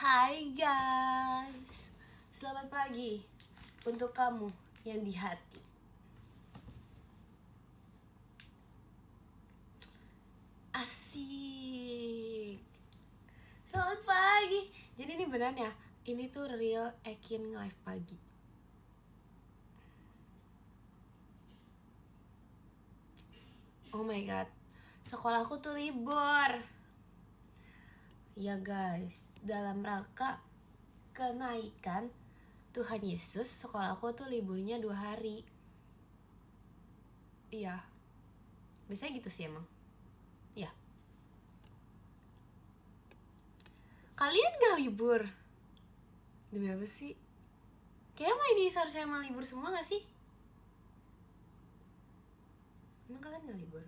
Hai guys, selamat pagi untuk kamu yang di hati. Asik. Selamat pagi. Jadi ini beneran ya, ini tuh real Ekin live pagi. Oh my god, sekolahku tuh libur. Ya guys, dalam rangka kenaikan Tuhan Yesus, sekolahku tuh liburnya 2 hari. Iya, biasanya gitu sih emang. Ya. Kalian gak libur? Demi apa sih? Kayaknya mah ini seharusnya emang libur semua gak sih? Emang kalian gak libur?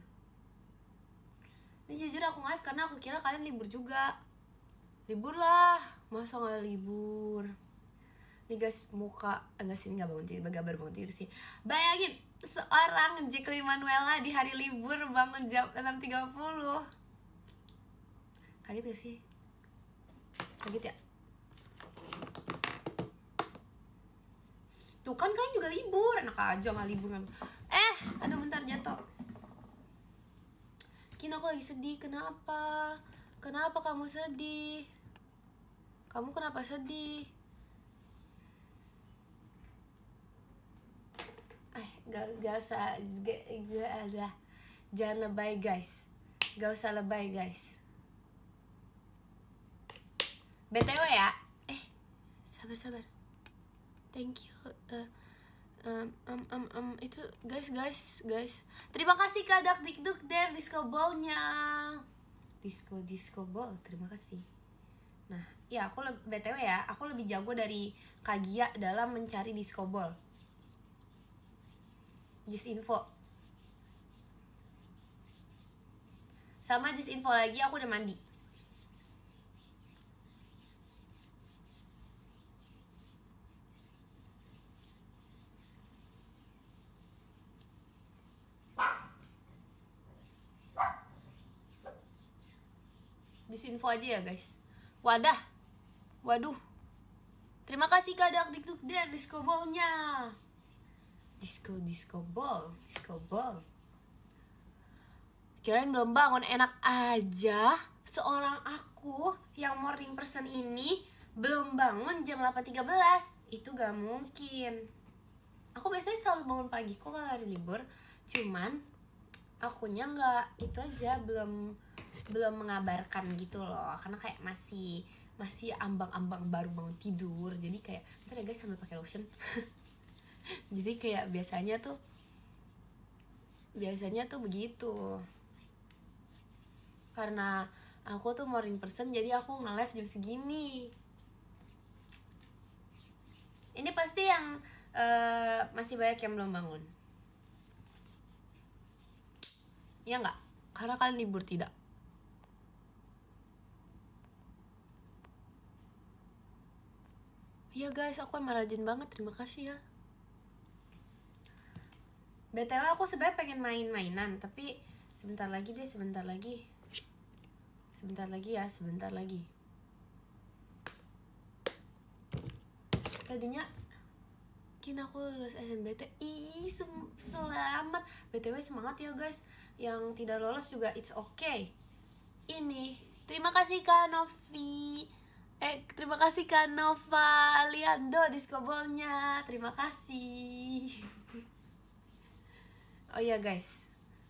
Ini jujur aku live karena aku kira kalian libur juga. Libur lah, masa gak libur? Nih guys, muka enggak sih, enggak bangun tidur, baru bangun tidur sih. Bayangin seorang Jekli Manuela di hari libur bangun jam 6.30. Kaget gak sih? Kaget ya? Tuh kan kalian juga libur, enak aja gak libur. Aduh bentar jatuh. Kin, aku lagi sedih, kenapa? Kenapa kamu sedih? Kamu kenapa sedih? Gak usah, jangan lebay guys. Gak usah lebay guys. BTW ya. Sabar. Thank you. Itu guys. Terima kasih Kak Dak Dikduk der disco ball-nya. Disco ball, terima kasih. Nah, ya aku BTW ya, aku lebih jago dari Kak Gia dalam mencari disco ball. Just info. Sama just info lagi, aku udah mandi. Just info aja ya guys. Waduh. Terima kasih Kak Dak Dikduk der disco ball-nya. Disco ball. Kirain belum bangun, enak aja. Seorang aku yang morning person ini belum bangun jam 8.13. Itu gak mungkin. Aku biasanya selalu bangun pagi kok kalau hari libur. Cuman akunya gak, itu aja belum mengabarkan gitu loh. Karena kayak masih ambang-ambang baru bangun tidur. Jadi kayak, ntar ya guys sambil pakai lotion. Jadi kayak biasanya tuh begitu. Karena aku tuh morning person, jadi aku nge-live jam segini. Ini pasti yang masih banyak yang belum bangun. Ya nggak? Karena kalian libur tidak? Iya guys, aku emang rajin banget, terima kasih ya. BTW aku sebenarnya pengen main-mainan, tapi sebentar lagi. Tadinya Kin, aku lulus SNBT. Selamat. BTW semangat ya guys. Yang tidak lolos juga it's okay. Ini, terima kasih Kak Novi. Terima kasih Kak Nova Liando disco ball-nya. Terima kasih. Oh ya guys,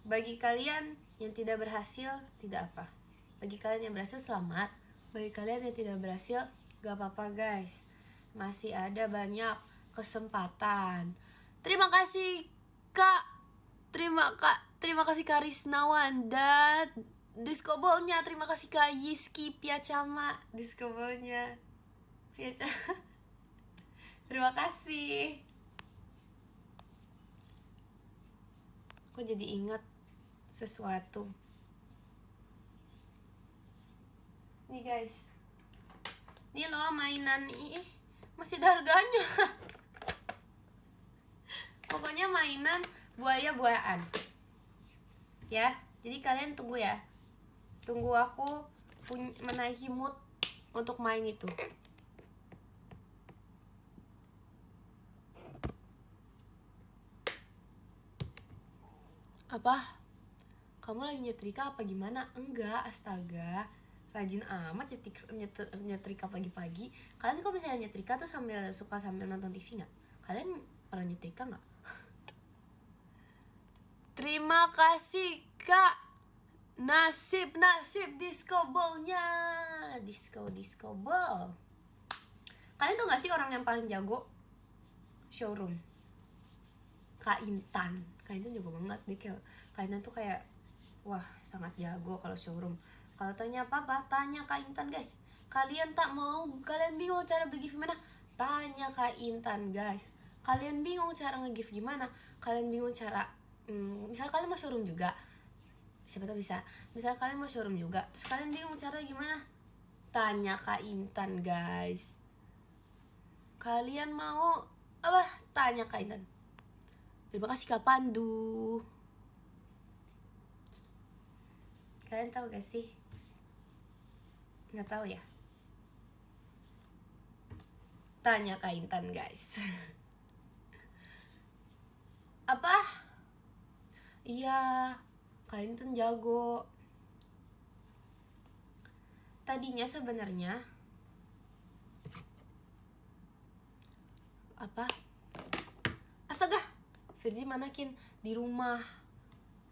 bagi kalian yang tidak berhasil, tidak apa. Bagi kalian yang berhasil, selamat. Bagi kalian yang tidak berhasil, gak apa-apa guys. Masih ada banyak kesempatan. Terima kasih Kak. Terima kasih Kak Risnawanda disco ball-nya. Terima kasih Kak Yiski Piacama disco ball-nya. Terima kasih. Aku jadi ingat sesuatu. Nih guys, ini loh mainan ini masih ada harganya. Pokoknya mainan buaya-buayaan. Ya, jadi kalian tunggu ya. Tunggu aku menaiki mood untuk main itu. Apa? Kamu lagi nyetrika apa gimana? Enggak, astaga, rajin amat nyetrika pagi-pagi. Kalian kalau misalnya nyetrika tuh suka sambil nonton TV nggak? Kalian pernah nyetrika nggak? Terima kasih Kak. Nasib disco ball-nya. Disco ball. Kalian tuh gak sih orang yang paling jago showroom? Kak Intan jago banget deh. Kak Intan tuh kayak wah, sangat jago kalau showroom. Kalau tanya apa-apa, tanya Kak Intan guys. Kalian bingung cara beli gift gimana? Tanya Kak Intan guys. Kalian bingung cara nge-gift gimana? Kalian bingung cara misal kalian mau showroom juga, siapa tahu bisa. Misal kalian mau showroom juga, terus kalian bingung cara gimana? Tanya Kak Intan guys. Kalian mau apa? Tanya Kak Intan. Terima kasih Kak Pandu. Kalian tahu gak sih? Nggak tahu ya? Tanya Kak Intan guys. Apa? Iya, Kak Intan jago. Tadinya sebenarnya apa? Astaga, Virgi manakin di rumah.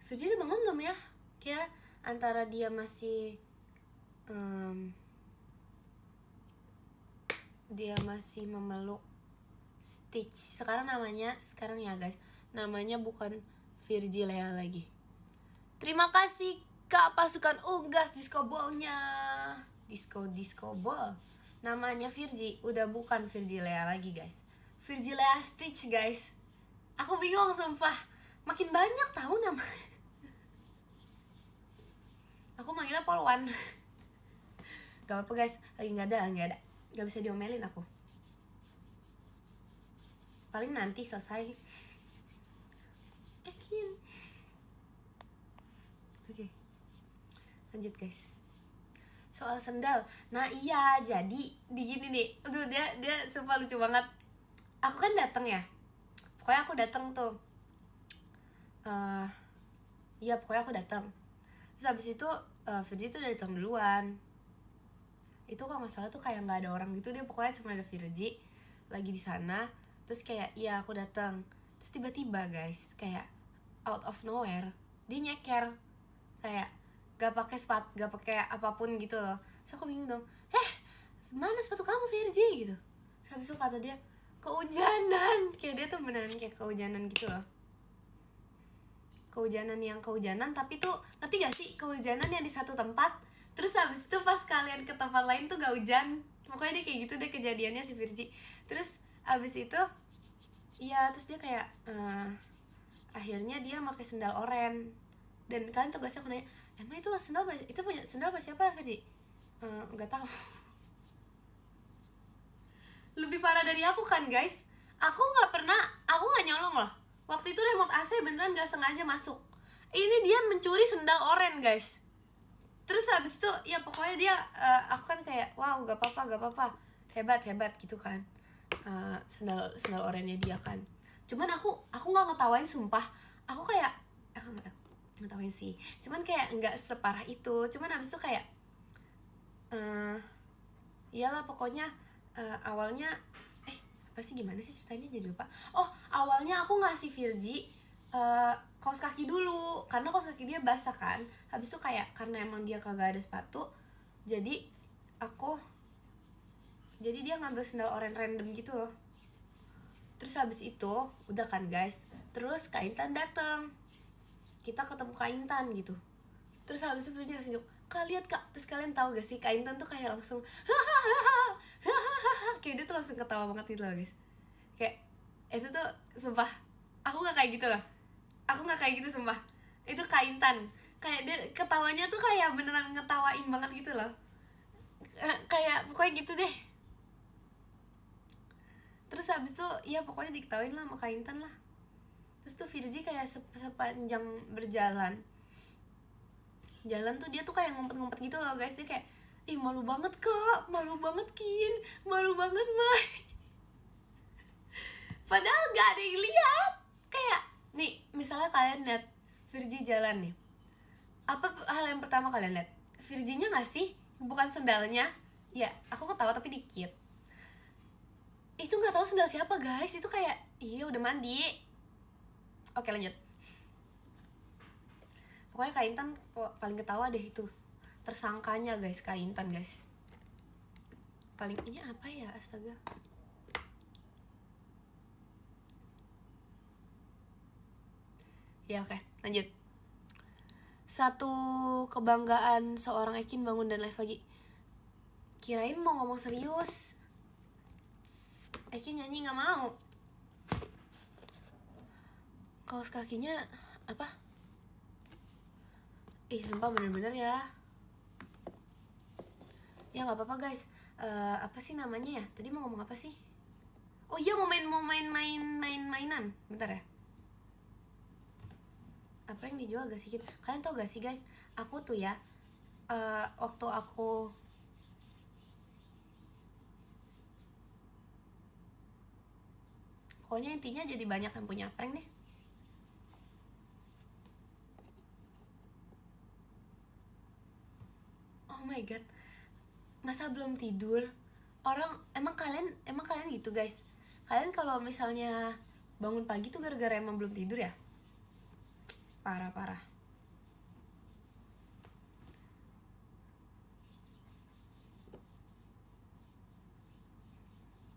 Virgi udah bangun belum ya? Kayak antara dia masih memeluk Stitch. Sekarang ya guys, namanya bukan Virgi Lea lagi. Terima kasih Kak pasukan unggas disco ball-nya. Disco ball. Namanya Virgi, udah bukan Virgi Lea lagi guys. Virgi Lea Stitch guys. Aku bingung sumpah. Makin banyak tahu nama. Aku manggilnya Polwan. Gak apa-apa guys, lagi nggak ada. Gak bisa diomelin aku. Paling nanti selesai. Oke. Lanjut guys. Soal sendal. Nah iya, jadi digini nih. Aduh, dia sumpah lucu banget. Aku kan datang ya. Pokoknya aku datang tuh. Iya, pokoknya aku datang. Terus habis itu Virgi tuh udah datang duluan. Itu kalau nggak salah tuh kayak nggak ada orang gitu, dia pokoknya cuma ada Virgi lagi di sana. Terus kayak iya aku datang. Terus tiba-tiba guys, kayak out of nowhere dia nyeker, kayak gak pakai sepatu, gak pakai apapun gitu loh. Terus aku bingung dong, mana sepatu kamu Virgi gitu. Terus habis itu kata dia kehujanan, kayak dia tuh beneran kayak kehujanan gitu loh. Kehujanan tapi tuh ngerti gak sih, kehujanan yang di satu tempat, terus habis itu pas kalian ke tempat lain tuh gak hujan. Pokoknya dia kayak gitu deh kejadiannya si Virgi. Terus habis itu iya, terus dia kayak akhirnya dia pakai sendal oren. Dan kalian tuh aku nanya, emang itu punya sendal siapa Virgi? Nggak tahu. Lebih parah dari aku kan guys. Aku nggak nyolong loh. Waktu itu remote AC beneran nggak sengaja masuk. Ini dia mencuri sendal oren guys. Terus habis itu ya pokoknya dia aku kan kayak wow, gak apa-apa, hebat gitu kan. Sendal orennya dia kan. Cuman aku nggak ngetawain sumpah. Aku kayak ngetawain sih, cuman kayak nggak separah itu. Cuman habis itu kayak iyalah pokoknya awalnya apa sih, gimana sih ceritanya jadi lupa. Awalnya aku ngasih Virgi kaos kaki dulu karena kaos kaki dia basah kan. Habis itu kayak karena emang dia kagak ada sepatu, jadi dia ngambil sendal oren random gitu loh. Terus habis itu udah kan guys, terus Kak Intan datang, kita ketemu Kak Intan gitu. Terus habis itu Virgi langsung Kak lihat Kak. Terus kalian tahu gak sih Kak Intan tuh kayak langsung kayak dia tuh langsung ketawa banget gitu loh guys. Kayak itu tuh sumpah aku gak kayak gitu loh. Aku gak kayak gitu sumpah. Itu Kak Intan, kayak dia ketawanya tuh kayak beneran ngetawain banget gitu loh. Kayak pokoknya gitu deh. Terus habis itu ya pokoknya diketawain lah sama Kak Intan lah. Terus tuh Virgi kayak sepanjang jalan tuh dia tuh kayak ngumpet-ngumpet gitu loh guys. Dia kayak malu banget Kak, malu banget Kin, malu banget Mai. Padahal gak ada yang lihat. Kayak nih misalnya kalian lihat Virgi jalan nih, apa hal yang pertama kalian lihat? Virginya nggak sih? Bukan sendalnya. Ya, aku ketawa tapi dikit. Itu nggak tahu sendal siapa guys. Itu kayak, iya udah mandi. Oke lanjut. Pokoknya Kak Intan paling ketawa deh itu. Tersangkanya guys, Kak Intan guys. Paling ini apa ya, astaga. Ya oke, lanjut. Satu kebanggaan seorang Ekin bangun dan live pagi. Kirain mau ngomong serius. Ekin nyanyi gak mau. Kaos kakinya apa? Sumpah bener-bener ya. Ya gak apa-apa guys. Apa sih namanya ya? Tadi mau ngomong apa sih? Oh iya, mau mainan. Bentar ya. Apa yang dijual gak sih? Kalian tau gak sih guys, aku tuh ya waktu aku pokoknya intinya jadi banyak yang punya prank deh. Oh my god, masa belum tidur? Emang kalian gitu guys? Kalian kalau misalnya bangun pagi tuh gara-gara emang belum tidur ya? Parah.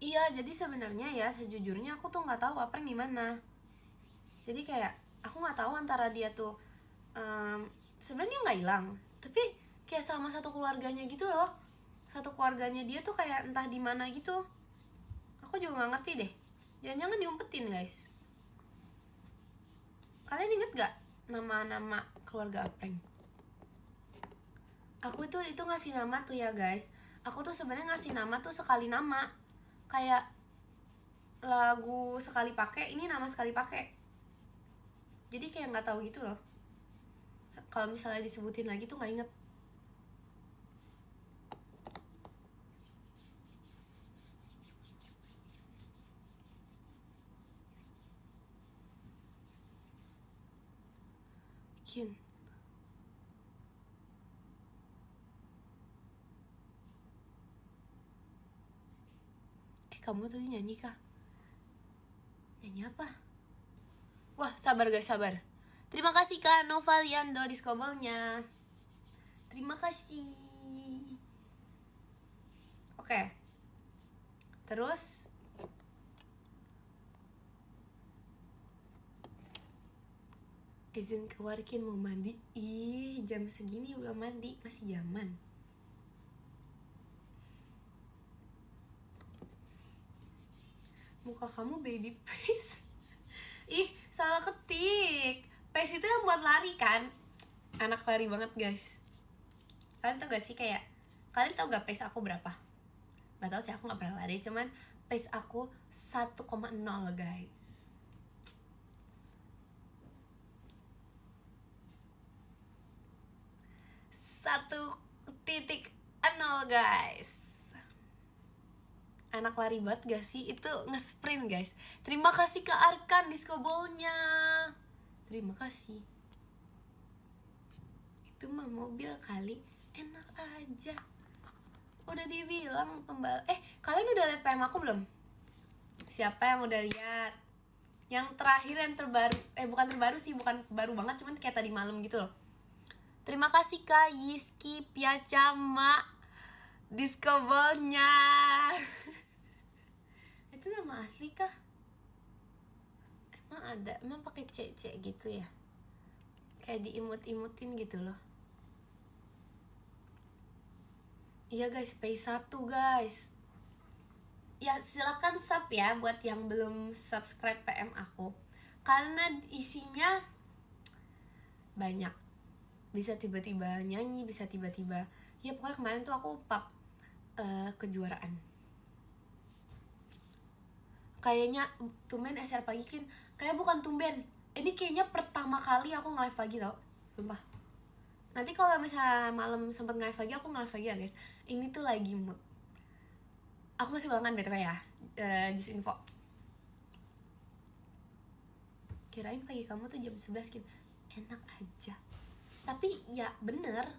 Iya, jadi sebenarnya ya sejujurnya aku tuh nggak tahu apa yang gimana. Jadi kayak aku nggak tahu antara dia tuh sebenarnya nggak hilang, tapi kayak sama satu keluarganya gitu loh. Satu keluarganya dia tuh kayak entah di mana gitu. Aku juga nggak ngerti deh. Jangan-jangan diumpetin guys. Kalian inget gak nama-nama keluarga Apreng? Aku itu ngasih nama tuh ya guys. Aku tuh sebenarnya ngasih nama tuh sekali nama. Kayak lagu sekali pakai, ini nama sekali pakai. Jadi kayak nggak tahu gitu loh. Kalau misalnya disebutin lagi tuh nggak inget. Kin. Kamu tadi nyanyi kah? Nyanyi apa? Wah, sabar guys, sabar. Terima kasih Kak Novaliando diskobelnya. Terima kasih. Oke. Terus izin keluarkin mau mandi. Ih, jam segini belum mandi, masih zaman. Muka kamu baby face. Ih, salah ketik. Pace itu yang buat lari kan? Anak lari banget guys. Kalian tau gak sih kayak, kalian tau gak pace aku berapa? Gak tau sih, aku gak pernah lari. Cuman pace aku 1,0 guys. Satu titik 0 guys. Anak lari banget gak sih? Itu nge-sprint guys. Terima kasih ke Arkan diskobolnya. Terima kasih. Itu mah mobil kali. Enak aja. Udah dibilang kalian udah lihat PM aku belum? Siapa yang udah lihat? Yang terakhir, yang terbaru. Bukan terbaru sih, bukan baru banget, cuman kayak tadi malam gitu loh. Terima kasih Kak Yiski Piacama diskobolnya. Itu nama asli kah? Emang ada? Emang pakai C gitu ya? Kayak diimut-imutin gitu loh. Iya guys, pay 1 guys. Ya silakan sub ya buat yang belum subscribe PM aku. Karena isinya banyak. Bisa tiba-tiba nyanyi, bisa tiba-tiba. Ya pokoknya kemarin tuh aku pub kejuaraan. Kayaknya tumben SR pagi kan. Kayak bukan tumben. Ini kayaknya pertama kali aku nge-live pagi tau. Sumpah. Nanti kalau misalnya malam sempet nge-live lagi, aku nge-live lagi ya guys. Ini tuh lagi mood. Aku masih ulangan BTW ya. Just info. Kirain pagi kamu tuh jam 11 gitu. enak aja. Tapi ya bener,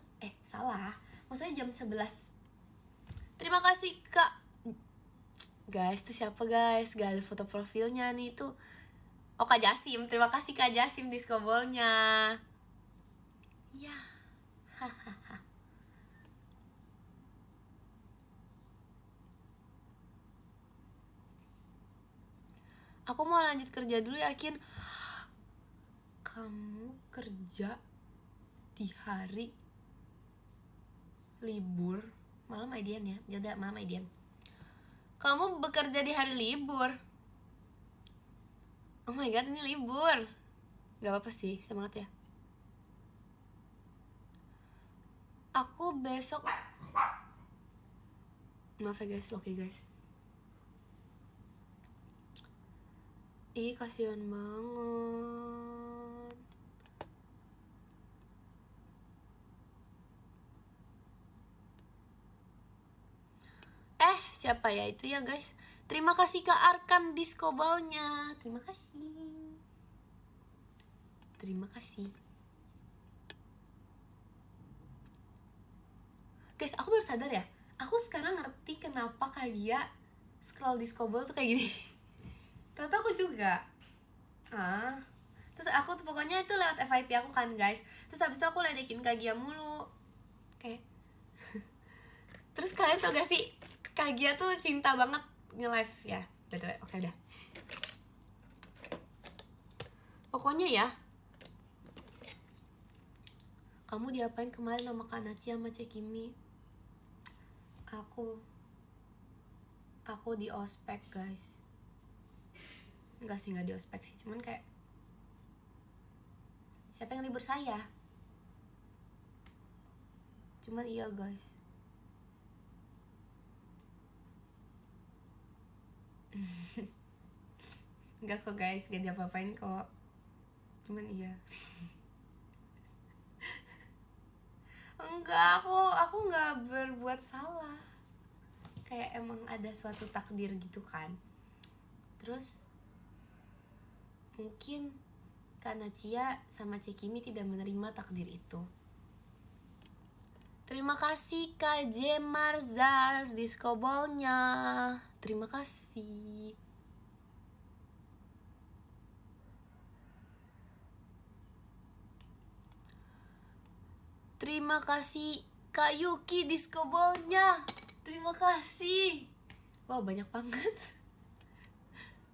salah, maksudnya jam 11. Terima kasih Kak. Guys, itu siapa guys? Gak ada foto profilnya nih tuh. Oh, Kak Jasim. Terima kasih Kak Jasim diskobolnya. Ya. Hahaha. Aku mau lanjut kerja dulu, yakin. Kamu kerja di hari libur? Malam Aidian ya? Yaudah, malam Aidian. Kamu bekerja di hari libur? Oh my god, ini libur. Gak apa-apa sih, semangat ya. Aku besok, maaf ya guys, oke guys. Ih, kasihan banget. Siapa ya itu ya guys? Terima kasih Kak Arkan diskobalnya. Terima kasih. Terima kasih. Guys, aku baru sadar ya. Aku sekarang ngerti kenapa Kagia scroll diskobal tuh kayak gini. Ternyata aku juga. Terus aku tuh pokoknya itu lewat FYP aku kan guys. Terus habis itu aku ledekin Kagia mulu. Kayak terus kalian tau gak sih, Kagia tuh cinta banget nge-live ya. Betul, oke udah. Pokoknya ya, kamu diapain kemarin sama Kanachi sama Cekimi? Aku di ospek guys. Enggak sih, enggak di ospek sih, cuman kayak siapa yang libur saya? Cuman iya guys. Enggak kok guys, gak diapa-apain kok. Cuman iya. Enggak, aku nggak berbuat salah. Kayak emang ada suatu takdir gitu kan. Terus mungkin karena Cia sama Cekimi tidak menerima takdir itu. Terima kasih Kak J Marzar diskobolnya. Terima kasih. Terima kasih Kak Yuki diskobolnya. Terima kasih. Wah, banyak banget.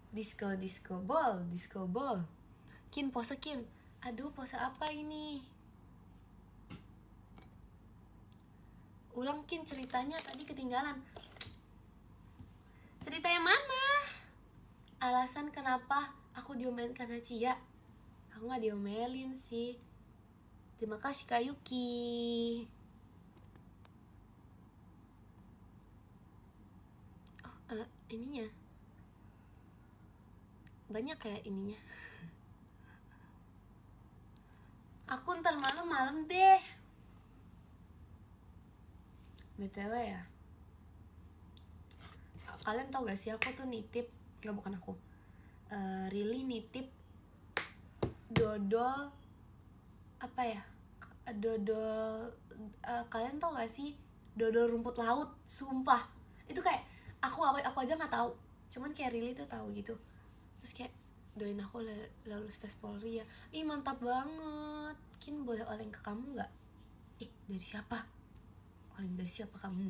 Disco ball. Kin, pose Kin. Aduh, pose apa ini? Ulang Kin ceritanya, tadi ketinggalan. Cerita yang mana? Alasan kenapa aku diomelin karena Cia? Aku gak diomelin sih. Terima kasih Kak Yuki. Ininya banyak kayak ininya. Aku ntar malam deh. BTW ya, kalian tau gak sih aku tuh nitip, nggak, bukan aku, Rili nitip dodol apa ya, dodol, kalian tau gak sih dodol rumput laut? Sumpah itu kayak aku aja nggak tahu, cuman kayak Rili tuh tahu gitu. Terus kayak doain aku lulus tes Polri ya. Ih, mantap banget. Kin, boleh oleng ke kamu nggak? Dari siapa? Oleng dari siapa kamu?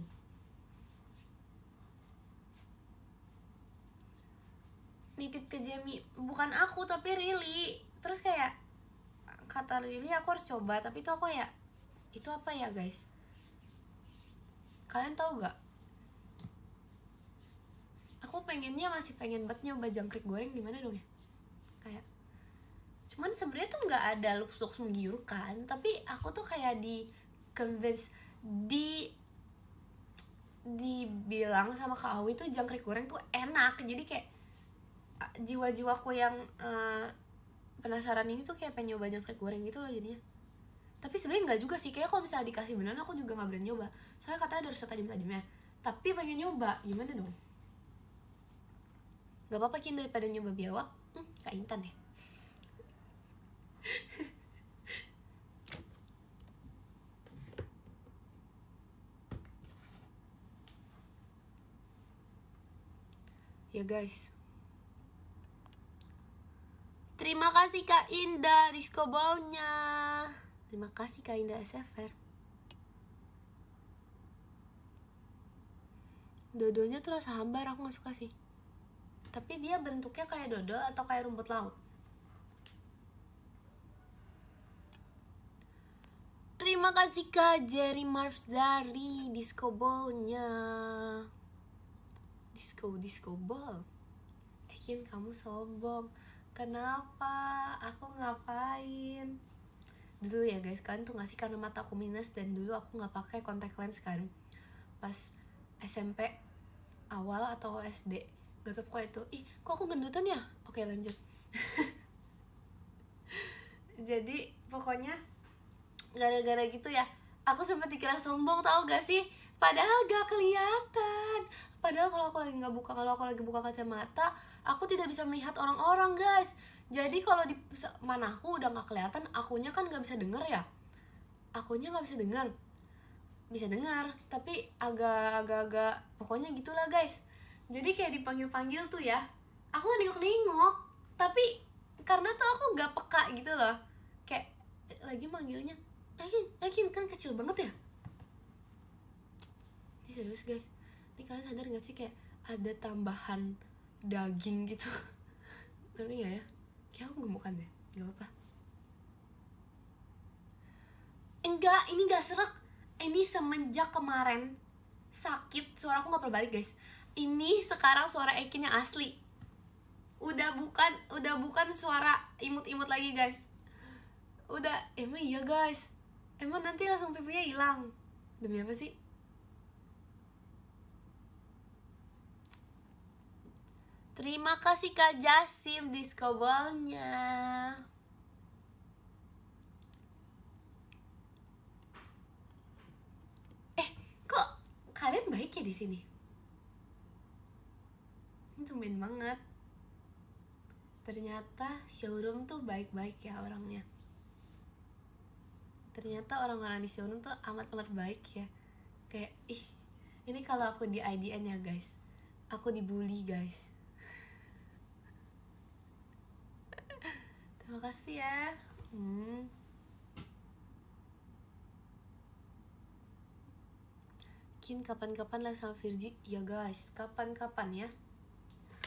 Nitip ke Jamie, bukan aku tapi Rili. Terus kayak kata Rili aku harus coba, tapi itu aku ya, itu apa ya guys? Kalian tahu gak? Aku pengennya, masih pengen banget nyoba jangkrik goreng, gimana dong ya? Kayak cuman sebenarnya tuh nggak ada looks menggiurkan, tapi aku tuh kayak di convince, dibilang sama Kak Awi tuh jangkrik goreng tuh enak. Jadi kayak jiwa-jiwaku yang penasaran ini tuh kayak pengen nyoba jangkrik goreng gitu loh jadinya. Tapi sebenarnya nggak juga sih, kayak kalau misalnya dikasih beneran aku juga nggak berani nyoba, soalnya katanya ada rasa tajam-tajamnya. Tapi pengen nyoba, gimana dong? Gak apa-apa Kin, daripada nyoba biawak. Kak Intan ya. ya guys. Terima kasih Kak Indah disco ball-nya. Terima kasih Kak Indah SFR. Dodolnya tuh rasa hambar, aku gak suka sih. Tapi dia bentuknya kayak dodol atau kayak rumput laut. Terima kasih Kak Jerry Marfzari disco ball-nya. Disco ball. Ekin kamu sombong. Kenapa? Aku ngapain? Dulu ya guys, kalian tuh ngasih karena mata aku minus dan dulu aku nggak pakai contact lens kan. Pas SMP awal atau SD, gak tau pokoknya itu. Ih, kok aku gendutan ya? Oke lanjut. Jadi pokoknya gara-gara gitu ya, aku sempat dikira sombong, tau gak sih? Padahal gak kelihatan. Padahal kalau aku lagi buka kacamata, aku tidak bisa melihat orang-orang guys. Jadi kalau di mana aku udah gak kelihatan, akunya kan gak bisa denger ya. Akunya gak bisa dengar. Bisa dengar, tapi agak pokoknya gitulah guys. Jadi kayak dipanggil-panggil tuh ya, aku gak nengok-nengok. Tapi karena tuh aku gak peka gitu loh. Kayak lagi manggilnya Ekin kan kecil banget ya. Ini serius guys. Ini kalian sadar gak sih kayak ada tambahan daging gitu. Ngerti gak ya? Kayak aku gemukan deh. Gak apa-apa. Enggak, ini gak serak. Ini semenjak kemarin sakit, suara aku gak pernah balik guys. Ini sekarang suara Ekin yang asli. Udah bukan suara imut-imut lagi guys. Udah, emang iya guys. Emang nanti langsung pipinya hilang. Demi apa sih? Terima kasih Kak Jasim disco ball-nya. Kok kalian baik ya di sini? Ini tumben banget. Ternyata showroom tuh baik-baik ya orangnya. Ternyata orang-orang di showroom tuh amat-amat baik ya. Kayak, ini kalau aku di IDN ya guys, aku dibully guys. Terima kasih ya. Kin kapan-kapan lah sama Virgi. Ya guys, kapan-kapan ya.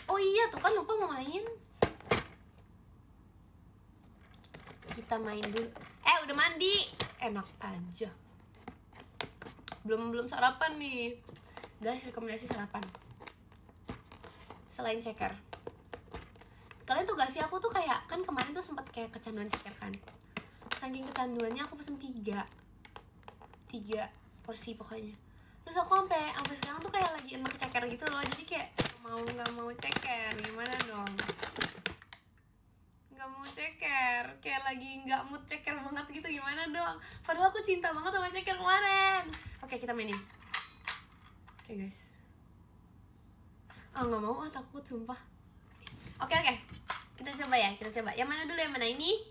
Oh iya tuh kan lupa mau main. Kita main dulu. Udah mandi. Enak aja. Belum sarapan nih. Guys, rekomendasi sarapan selain ceker. Kalian tuh gak sih, aku tuh kayak, kan kemarin tuh sempat kayak kecanduan ceker kan. Saking kecanduannya aku pesen 3 porsi pokoknya. Terus aku sampai sekarang tuh kayak lagi enak ceker gitu loh. Jadi kayak nggak mau ceker, gimana dong? Nggak mau ceker, kayak lagi nggak mood ceker banget gitu, gimana dong? Padahal aku cinta banget sama ceker kemarin. Oke, kita mainin. Oke guys. Nggak mau, takut sumpah. Oke, kita coba ya, Yang mana dulu, yang mana ini?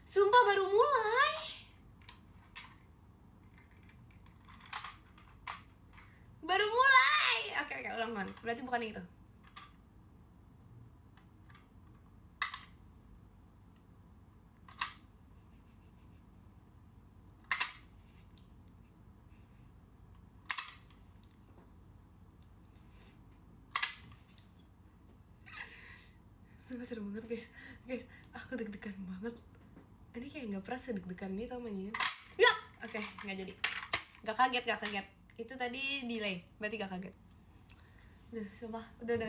Sumpah baru mulai. Oke, ulang. Berarti bukan itu. Sumpah seru banget guys. Aku deg-degan banget. Ini kayak nggak pernah sedeg-degan nih tau mainnya. Ya, oke, nggak jadi. Gak kaget. Itu tadi delay, berarti gak kaget. Sumpah, udah,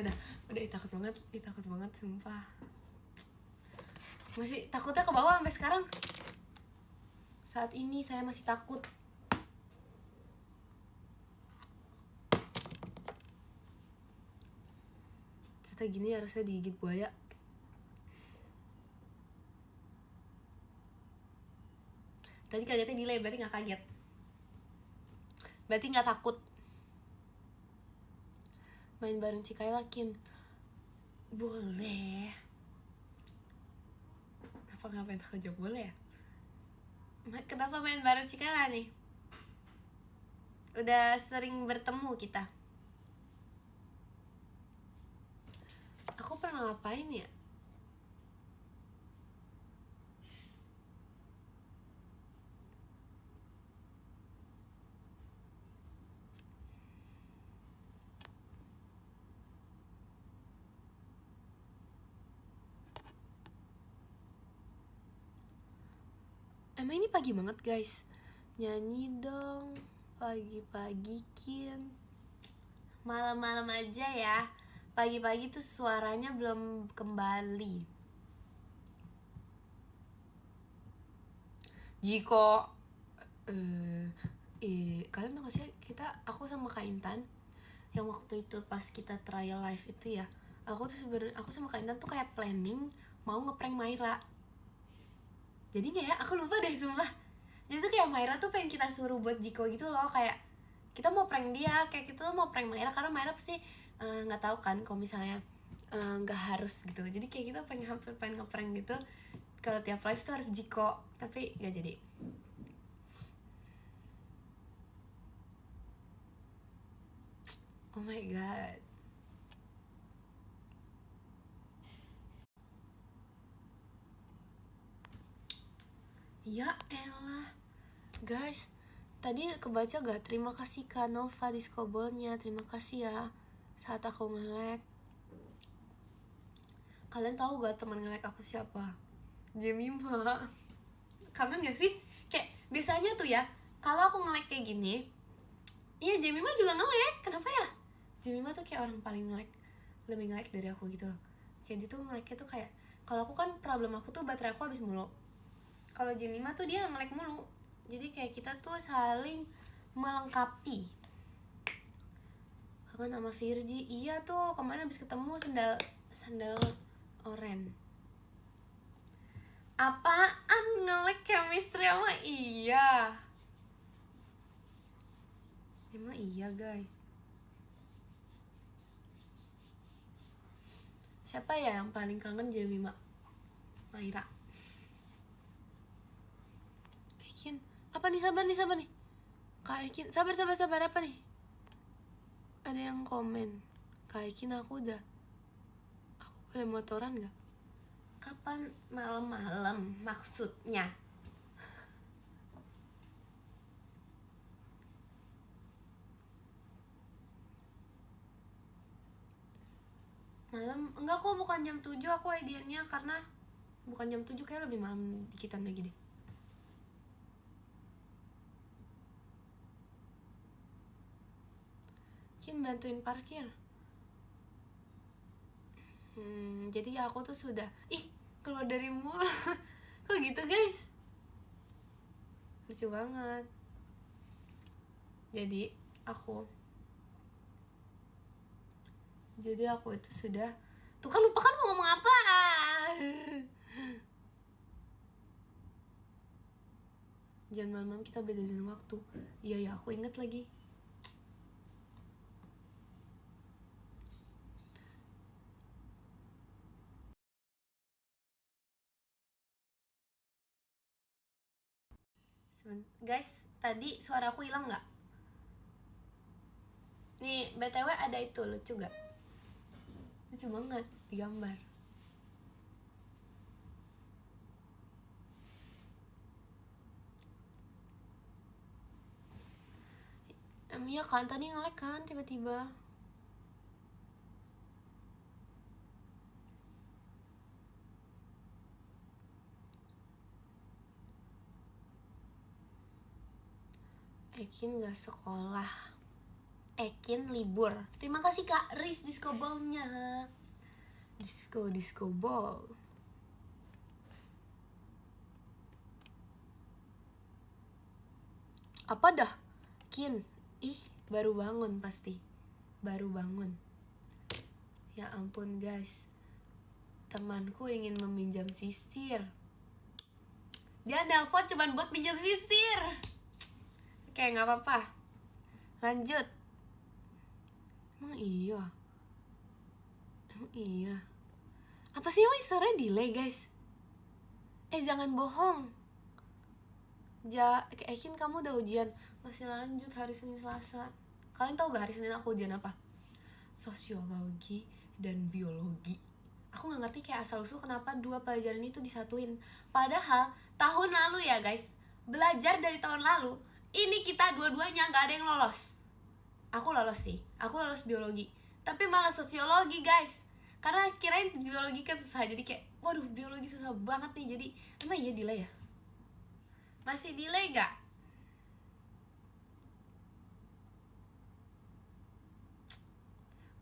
takut banget, sumpah. Masih takutnya ke bawah sampai sekarang. Saat ini saya masih takut. Setelah gini harusnya digigit buaya. Tadi kagetnya delay, berarti gak kaget. Berarti gak takut. Main bareng Cikaila, Kin? Boleh. Apa ngapain aku jawab boleh ya? Kenapa main bareng Cikala nih? Udah sering bertemu kita. Aku pernah ngapain ya? Emang ini pagi banget guys. Nyanyi dong pagi-pagi Kin. Malam-malam aja ya. Pagi-pagi tuh suaranya belum kembali. Jiko kalian tau gak sih aku sama Kak Intan yang waktu itu pas kita trial live itu ya, aku sama Kak Intan tuh kayak planning mau ngeprank Maira. Jadi ya aku lupa deh sumpah. Jadi tuh kayak Maira tuh pengen kita suruh buat Jiko gitu loh, kayak kita mau prank dia, kayak kita mau prank Maira karena Maira pasti nggak tahu kan kalau misalnya nggak harus gitu. Jadi kayak kita hampir pengen ngeprank gitu kalau tiap live tuh harus Jiko, tapi nggak jadi. Oh my god. Ya elah. Guys, tadi kebaca gak? Terima kasih Kak Nova Discobolnya. Terima kasih ya saat aku nge-lag. Kalian tahu gak teman nge-lag aku siapa? Jemima. Kangen gak sih? Kayak biasanya tuh ya, kalau aku nge-lag kayak gini, iya Jemima juga nge-lag. Kenapa ya? Jemima tuh kayak orang paling nge-lag, lebih nge-lag dari aku gitu loh. Kayak dia tuh nge-lagnya tuh kayak, kalau aku kan problem aku tuh baterai aku habis mulu. Kalau Jemima tuh dia nge-lag mulu. Jadi kayak kita tuh saling melengkapi. Kangen sama Virgi. Iya tuh kemarin habis ketemu sandal oren. Apaan nge-lag chemistry sama iya? Emang iya guys. Siapa ya yang paling kangen Jemima? Maira. Ekin, apa nih, sabar nih Kak Ekin, sabar apa nih? Ada yang komen, Kak Ekin aku boleh motoran gak? Kapan malam-malam maksudnya? Malam, enggak kok, bukan jam 7 aku ideanya, karena bukan jam 7, kayak lebih malam dikitan lagi deh. Kin bantuin parkir. Jadi aku tuh sudah keluar dari mall. Kok gitu guys? Lucu banget. Jadi aku itu sudah, tuh kan lupa kan mau ngomong apa. Jangan malam kita beda jam waktu. Iya ya, aku inget lagi. Guys, tadi suara aku hilang nggak? Nih, BTW ada itu, lucu gak? Lucu banget, digambar. Iya kan, tadi nge-lag kan tiba-tiba. Ekin gak sekolah, Ekin libur. Terima kasih Kak Riz disco ball-nya. Disco ball. Apa dah? Kin, baru bangun pasti. Baru bangun. Ya ampun guys, temanku ingin meminjam sisir. Dia nelpon cuman buat pinjam sisir. Oke, gak apa-apa. Lanjut. Emang iya? Apa sih emang suaranya delay guys? Jangan bohong. Ekin kamu udah ujian. Masih lanjut hari Senin Selasa. Kalian tahu gak hari Senin aku ujian apa? Sosiologi dan biologi. Aku gak ngerti kayak asal usul kenapa dua pelajaran itu disatuin. Padahal tahun lalu ya guys, belajar dari tahun lalu, ini kita dua-duanya gak ada yang lolos. Aku lolos sih, aku lolos biologi, tapi malah sosiologi guys. Karena kirain biologi kan susah, jadi kayak waduh biologi susah banget nih. Jadi emang iya delay ya? Masih delay gak?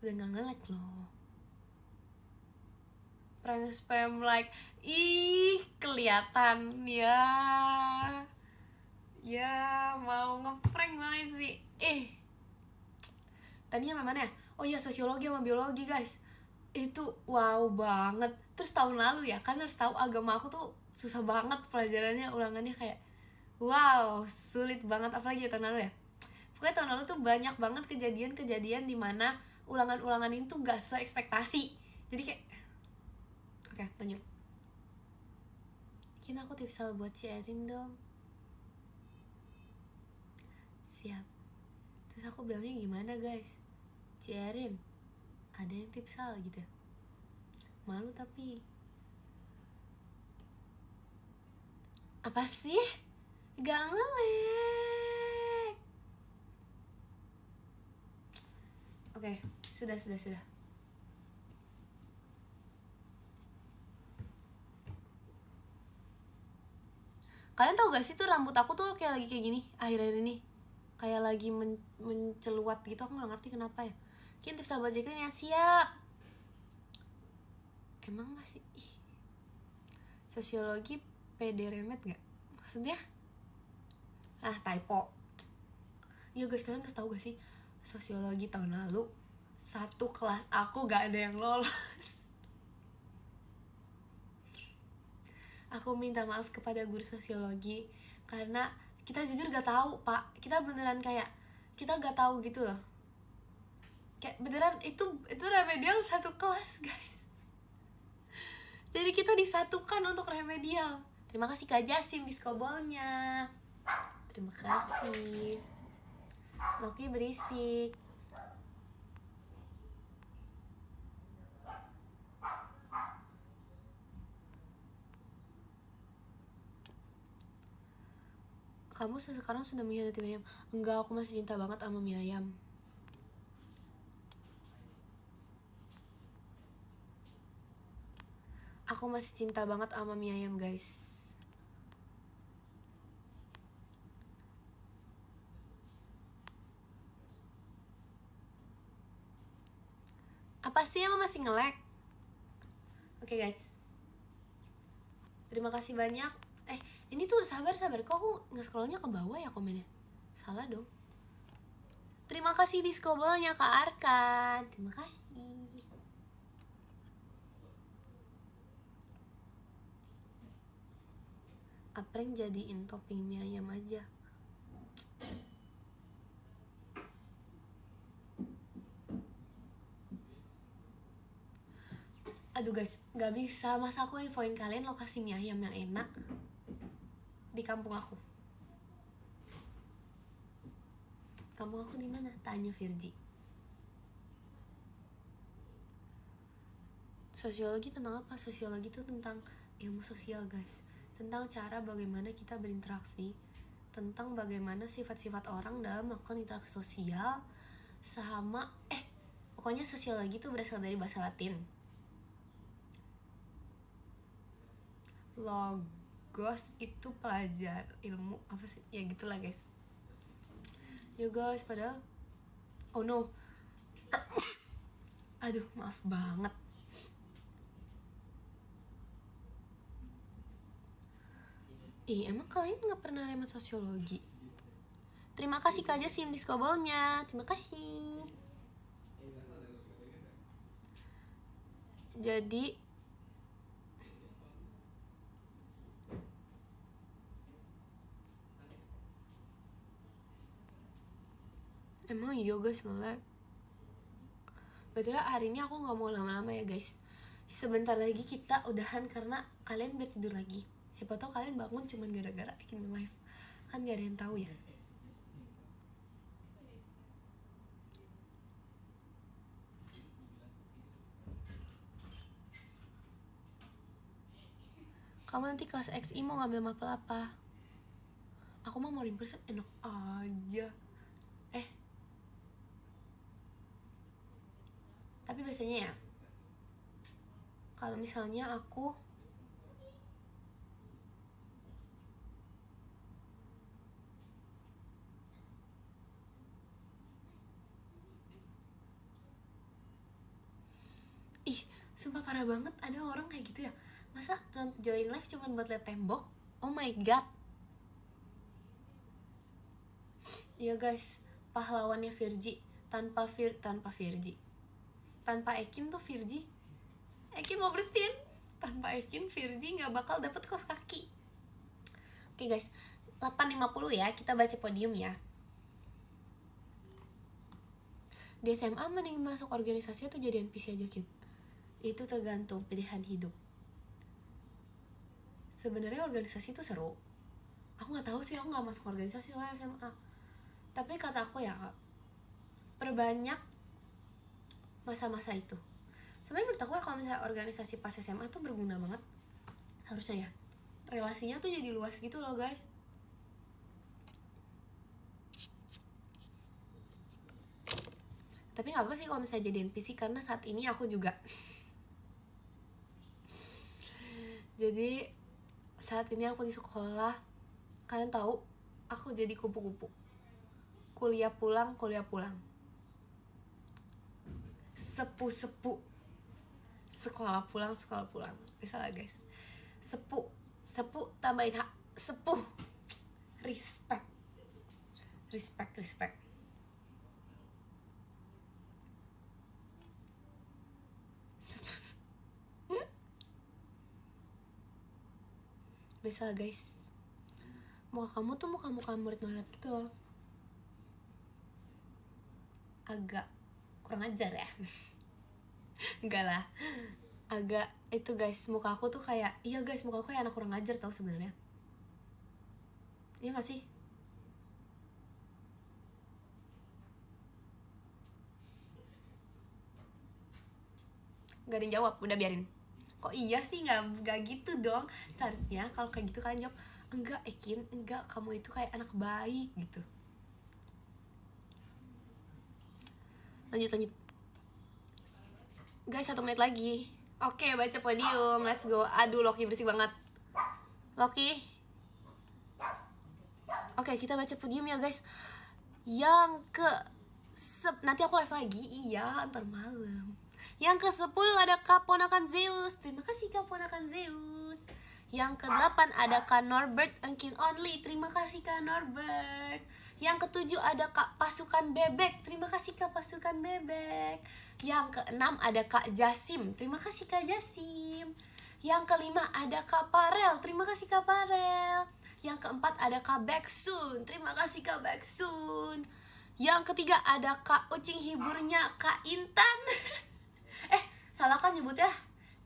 Udah gak nge-lag loh. Prank spam like, ih kelihatan ya. Ya mau ngeprank banget sih. Tadinya mana ya? Oh iya sosiologi sama biologi guys. Itu wow banget. Terus tahun lalu ya, kan harus tahu agama aku tuh susah banget pelajarannya, ulangannya kayak wow, sulit banget. Apalagi ya tahun lalu ya. Pokoknya tahun lalu tuh banyak banget kejadian-kejadian dimana ulangan-ulangan itu gak sesuai ekspektasi. Jadi kayak oke, lanjut. Mungkin aku tips buat si Erin dong. Siap. Terus aku bilangnya gimana guys? Si Erin, ada yang tips gitu ya? Malu tapi. Apa sih? Gak nge-lag. Oke, sudah. Kalian tau gak sih tuh rambut aku tuh kayak lagi kayak gini akhir-akhir ini, kayak lagi menceluat gitu. Aku gak ngerti kenapa ya. Mungkin tips sahabat Jekyll ya. Siap. Emang masih sosiologi PD remet gak? Maksudnya? Typo. Iya guys, kalian harus tahu gak sih, sosiologi tahun lalu satu kelas aku gak ada yang lolos. Aku minta maaf kepada guru sosiologi karena kita jujur gak tahu pak. Kita beneran kayak kita gak tahu gitu loh. Kayak beneran itu remedial satu kelas guys. Jadi kita disatukan untuk remedial. Terima kasih Kak Jasim diskobolnya. Terima kasih. Loki berisik. Kamu sekarang sudah mengkhianati Mie Ayam? Enggak, aku masih cinta banget sama Mie Ayam. Aku masih cinta banget sama Mie Ayam guys. Apa sih emang masih nge-lag? Oke guys, terima kasih banyak. Ini tuh sabar. Kok aku nge-scrollnya ke bawah ya komennya? Salah dong. Terima kasih diskobolnya Kak Arkan. Terima kasih. Apreng jadiin topping mie ayam aja. Aduh guys, gak bisa. Masa aku infoin kalian lokasi mie ayam yang enak di kampung aku. Kampung aku di mana? Tanya Virgi. Sosiologi tentang apa? Sosiologi itu tentang ilmu sosial guys. Tentang cara bagaimana kita berinteraksi, tentang bagaimana sifat-sifat orang dalam melakukan interaksi sosial, sama pokoknya sosiologi itu berasal dari bahasa Latin. Logos itu pelajar ilmu apa sih? Ya gitulah guys. Ya guys, padahal oh no. Aduh, maaf banget. Emang kalian gak pernah remet sosiologi? Terima kasih Kak Jasim diskobolnya. Terima kasih. Jadi emang iya guys nge-lag. Betul hari ini aku gak mau lama-lama ya guys. Sebentar lagi kita udahan karena kalian biar tidur lagi. Siapa tahu kalian bangun cuman gara-gara Ekin live, kan gak ada yang tahu ya. Kamu nanti kelas XI mau ngambil mapel apa? Aku mau in person, enak aja. Tapi biasanya ya, kalau misalnya aku sumpah parah banget ada orang kayak gitu ya. Masa join live cuma buat liat tembok? Oh my god. Ya guys, pahlawannya Virgi. Tanpa Virgi, tanpa Ekin tuh Virgi, Ekin mau bersihin. Tanpa Ekin Virgi gak bakal dapet kaos kaki. Oke guys, 8.50 ya, kita baca podium ya. Di SMA mending masuk organisasi atau jadi NPC aja Kin? Itu tergantung pilihan hidup. Sebenarnya organisasi itu seru. Aku nggak tahu sih, aku nggak masuk organisasi lah SMA. Tapi kata aku ya, perbanyak masa-masa itu. Sebenarnya menurut aku ya, kalau misalnya organisasi pas SMA tuh berguna banget. Harusnya ya, relasinya tuh jadi luas gitu loh guys. Tapi nggak apa sih kalau misalnya jadi NPC, karena saat ini aku juga jadi saat ini aku di sekolah, kalian tahu aku jadi kupu-kupu, kuliah pulang, sepu-sepu, sekolah pulang, bisa lah guys. Sepu tambahin hak, sepuh, respect. Bisa lah guys, muka kamu tuh muka murid nolak gitu loh. Agak kurang ajar ya. Enggak lah, agak itu guys, muka aku tuh kayak, iya guys, muka aku kayak anak kurang ajar tau sebenarnya. Iya gak sih? Gak ada yang jawab, udah biarin. Kok iya sih, nggak gitu dong. Seharusnya kalau kayak gitu kalian jawab, enggak Ekin, enggak, kamu itu kayak anak baik gitu. Lanjut guys, 1 menit lagi. Oke, baca podium, let's go. Aduh, Loki bersih banget, Loki. Oke, kita baca podium ya guys. Yang ke nanti aku live lagi, iya, antar malam. Yang ke-10 ada Kaponakan Zeus. Terima kasih Kaponakan Zeus. Yang ke-8 ada Kak Norbert Engkin Only. Terima kasih Kak Norbert. Yang ke-7 ada Kak Pasukan Bebek. Terima kasih Kak Pasukan Bebek. Yang ke-6 ada Kak Jasim. Terima kasih Kak Jasim. Yang ke-5 ada Kak Parel. Terima kasih Kak Parel. Yang ke-4 ada Kak Beksun. Terima kasih Kak Beksun. Yang ketiga ada Kak Ucing Hiburnya Kak Intan. Salah kan nyebutnya.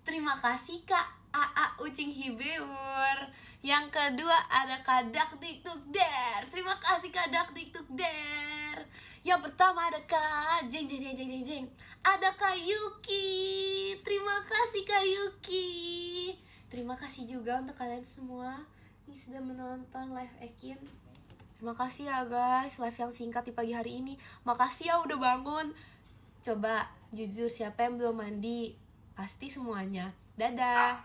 Terima kasih Kak AA Ucing Hibur. Yang kedua ada Kak Dak Dikduk Der. Terima kasih Kak Dak Dikduk Der. Yang pertama ada Kak Jeng. Ada Kak Yuki. Terima kasih Kak Yuki. Terima kasih juga untuk kalian semua yang sudah menonton live Ekin. Terima kasih ya guys, live yang singkat di pagi hari ini. Makasih ya udah bangun. Coba jujur, siapa yang belum mandi? Pasti semuanya. Dadah.